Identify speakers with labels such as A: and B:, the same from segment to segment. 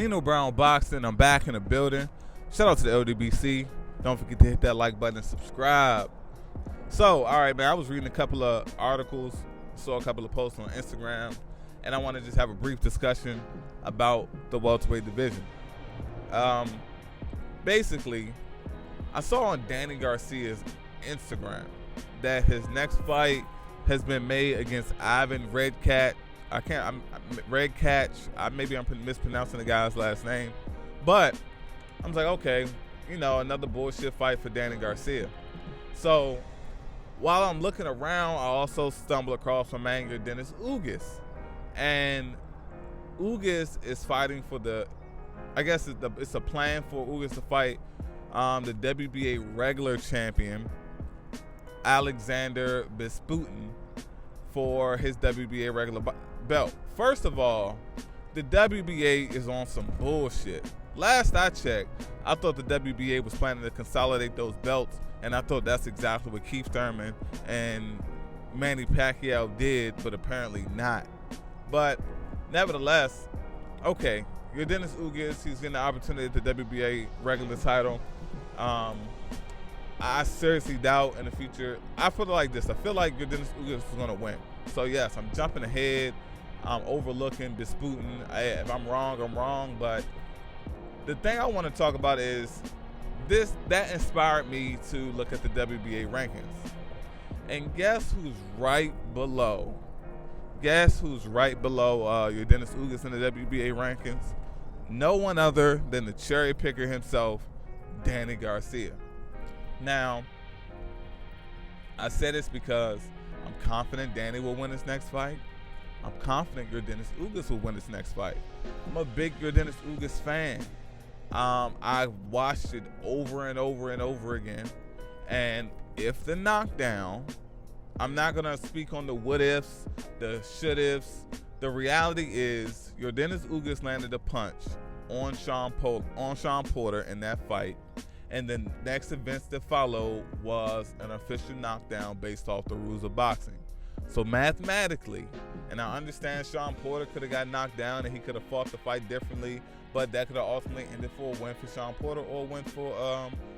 A: Nino Brown Boxing. I'm back in the building. Shout out to the LDBC. Don't forget to hit that like button and subscribe. So, all right, man, I was reading a couple of articles, saw a couple of posts on Instagram, and I want to just have a brief discussion about the welterweight division. Basically, I saw on Danny Garcia's Instagram that his next fight has been made against Ivan Redcat. Maybe I'm mispronouncing the guy's last name, but I was like, okay, another bullshit fight for Danny Garcia. So while I'm looking around, I also stumble across my man Yordenis Ugas, and Ugas is fighting for it's a plan for Ugas to fight the WBA regular champion Alexander Bisputin for his WBA regular belt. First of all, the WBA is on some bullshit. Last I checked, I thought the WBA was planning to consolidate those belts, and I thought that's exactly what Keith Thurman and Manny Pacquiao did, but apparently not. But nevertheless, okay, Yordenis Ugas, he's getting the opportunity at the WBA regular title. I seriously doubt in the future. I feel like this. I feel like Yordenis Ugas is going to win. So, yes, I'm jumping ahead. I'm overlooking Bisputin. If I'm wrong, I'm wrong. But the thing I want to talk about is that inspired me to look at the WBA rankings. And guess who's right below? Yordenis Ugas in the WBA rankings? No one other than the cherry picker himself, Danny Garcia. Now, I say this because I'm confident Danny will win his next fight. I'm confident Yordenis Ugas will win his next fight. I'm a big Yordenis Ugas fan. I watched it over and over and over again. And if the knockdown, I'm not going to speak on the what ifs, the should ifs. The reality is Yordenis Ugas landed a punch on Sean Porter in that fight. And the next events that followed was an official knockdown based off the rules of boxing. So mathematically, and I understand Sean Porter could have got knocked down and he could have fought the fight differently, but that could have ultimately ended for a win for Sean Porter or a win for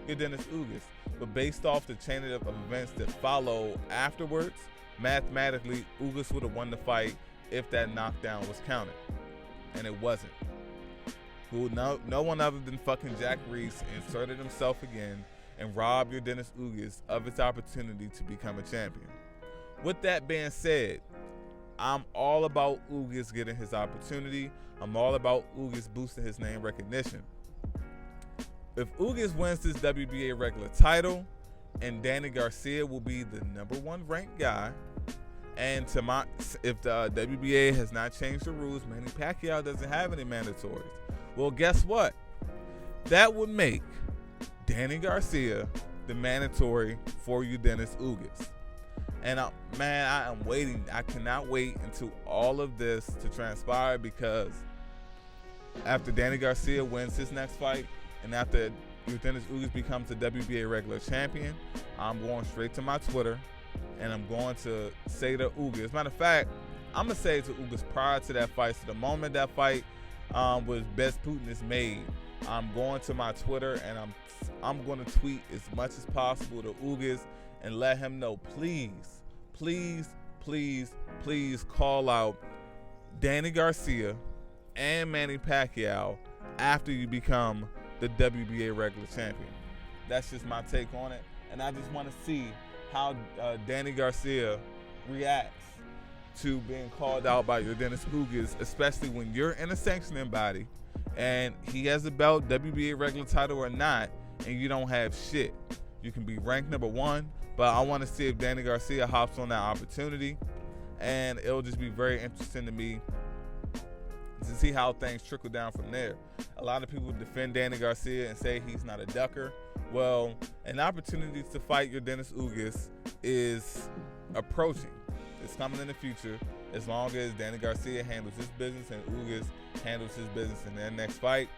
A: Yordenis Ugas. But based off the chain of events that followed afterwards, mathematically, Ugas would have won the fight if that knockdown was counted. And it wasn't. No one other than fucking Jack Reese inserted himself again and robbed Yordenis Ugas of its opportunity to become a champion. With that being said, I'm all about Ugas getting his opportunity. I'm all about Ugas boosting his name recognition. If Ugas wins this WBA regular title, and Danny Garcia will be the #1 ranked guy, and if the WBA has not changed the rules, Manny Pacquiao doesn't have any mandatories. Well, guess what? That would make Danny Garcia the mandatory for Yordenis Ugas. And I am waiting. I cannot wait until all of this to transpire, because after Danny Garcia wins his next fight and after Yordenis Ugas becomes the WBA regular champion, I'm going straight to my Twitter and I'm going to say to Ugas. Matter of fact, I'm going to say to Ugas prior to that fight. So the moment that fight with Bisputin is made, I'm going to my Twitter and I'm going to tweet as much as possible to Ugas and let him know, please call out Danny Garcia and Manny Pacquiao after you become the WBA regular champion. That's just my take on it, and I just want to see how Danny Garcia reacts to being called out by Yordenis Ugas, especially when you're in a sanctioning body and he has a belt, WBA regular title or not, and you don't have shit. You can be ranked #1, but I want to see if Danny Garcia hops on that opportunity, and it'll just be very interesting to me to see how things trickle down from there. A lot of people defend Danny Garcia and say he's not a ducker. Well, an opportunity to fight Yordenis Ugas is approaching. It's coming in the future, as long as Danny Garcia handles his business and Ugas handles his business in their next fight.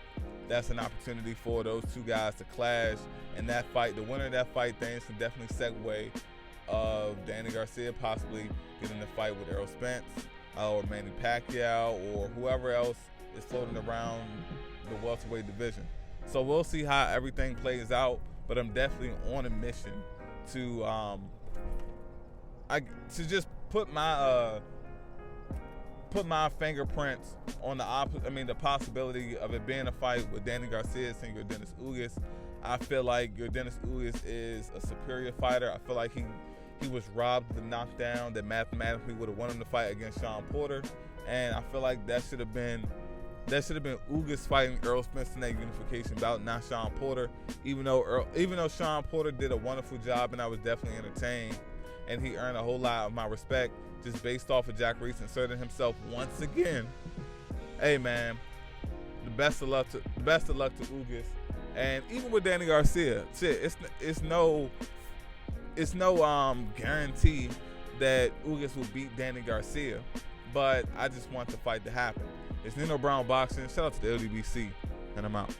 A: That's an opportunity for those two guys to clash. And that fight, the winner of that fight, things can definitely segue of Danny Garcia possibly getting a fight with Errol Spence or Manny Pacquiao or whoever else is floating around the welterweight division. So we'll see how everything plays out, but I'm definitely on a mission to just put my fingerprints on the possibility of it being a fight with Danny Garcia and Yordenis Ugas. I feel like Yordenis Ugas is a superior fighter. I feel like he was robbed of the knockdown that mathematically would have won him the fight against Sean Porter, and I feel like that should have been Ugas fighting Errol Spence in that unification bout, not Sean Porter. Even though Sean Porter did a wonderful job and I was definitely entertained, and he earned a whole lot of my respect just based off of Jack Reese inserting himself once again. Hey man, the best of luck to Ugas, and even with Danny Garcia, shit, it's no guarantee that Ugas will beat Danny Garcia, but I just want the fight to happen. It's Nino Brown Boxing. Shout out to the LDBC, and I'm out.